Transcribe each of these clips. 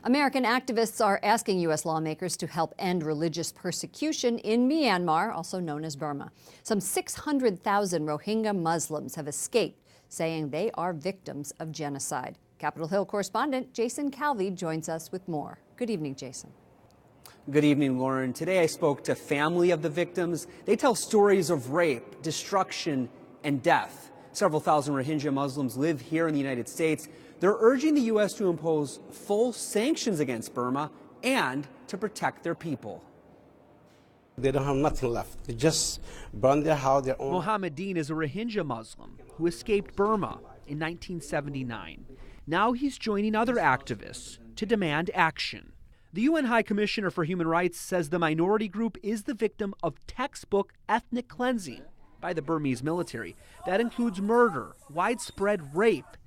American activists are asking U.S. lawmakers to help end religious persecution in Myanmar, also known as Burma. Some 600,000 Rohingya Muslims have escaped, saying they are victims of genocide. Capitol Hill correspondent Jason Calvi joins us with more. Good evening, Jason. Good evening, Lauren. Today I spoke to family of the victims. They tell stories of rape, destruction, and death. Several thousand Rohingya Muslims live here in the United States. They're urging the U.S. to impose full sanctions against Burma and to protect their people. They don't have nothing left. They just burn their house, their own. Mohammadine is a Rohingya Muslim who escaped Burma in 1979. Now he's joining other activists to demand action. The UN High Commissioner for Human Rights says the minority group is the victim of textbook ethnic cleansing by the Burmese military. That includes murder, widespread rape,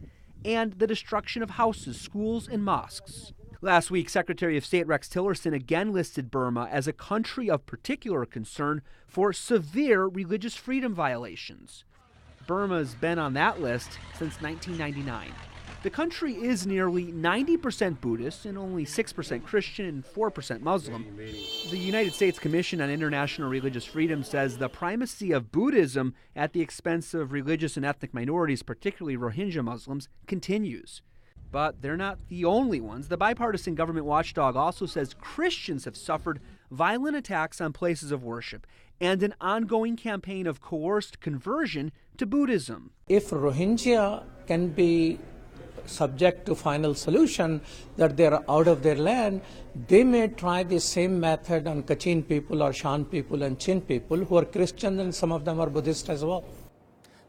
and the destruction of houses, schools, and mosques. Last week, Secretary of State Rex Tillerson again listed Burma as a country of particular concern for severe religious freedom violations. Burma's been on that list since 1999. The country is nearly 90% Buddhist and only 6% Christian and 4% Muslim. The United States Commission on International Religious Freedom says the primacy of Buddhism at the expense of religious and ethnic minorities, particularly Rohingya Muslims, continues. But they're not the only ones. The bipartisan government watchdog also says Christians have suffered violent attacks on places of worship and an ongoing campaign of coerced conversion to Buddhism. If Rohingya can be subject to final solution, that they are out of their land, they may try the same method on Kachin people or Shan people and Chin people who are Christian, and some of them are Buddhist as well.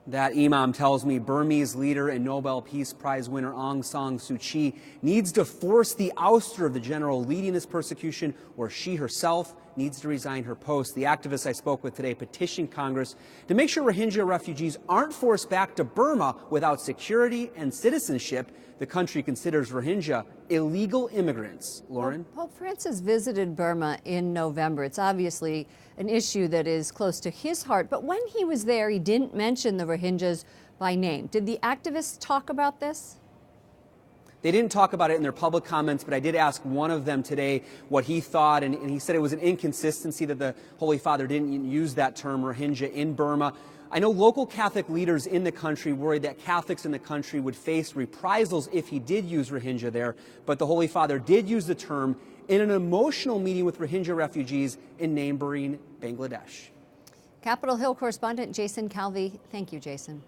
That imam tells me Burmese leader and Nobel Peace Prize winner Aung San Suu Kyi needs to force the ouster of the general leading this persecution, or she herself needs to resign her post. The activists I spoke with today petitioned Congress to make sure Rohingya refugees aren't forced back to Burma without security and citizenship. The country considers Rohingya illegal immigrants. Lauren? Well, Pope Francis visited Burma in November. It's obviously an issue that is close to his heart. But when he was there, he didn't mention the Rohingyas by name. Did the activists talk about this? They didn't talk about it in their public comments, but I did ask one of them today what he thought, and he said it was an inconsistency that the Holy Father didn't use that term Rohingya in Burma. I know local Catholic leaders in the country worried that Catholics in the country would face reprisals if he did use Rohingya there, but the Holy Father did use the term in an emotional meeting with Rohingya refugees in neighboring Bangladesh. Capitol Hill correspondent Jason Calvi. Thank you, Jason.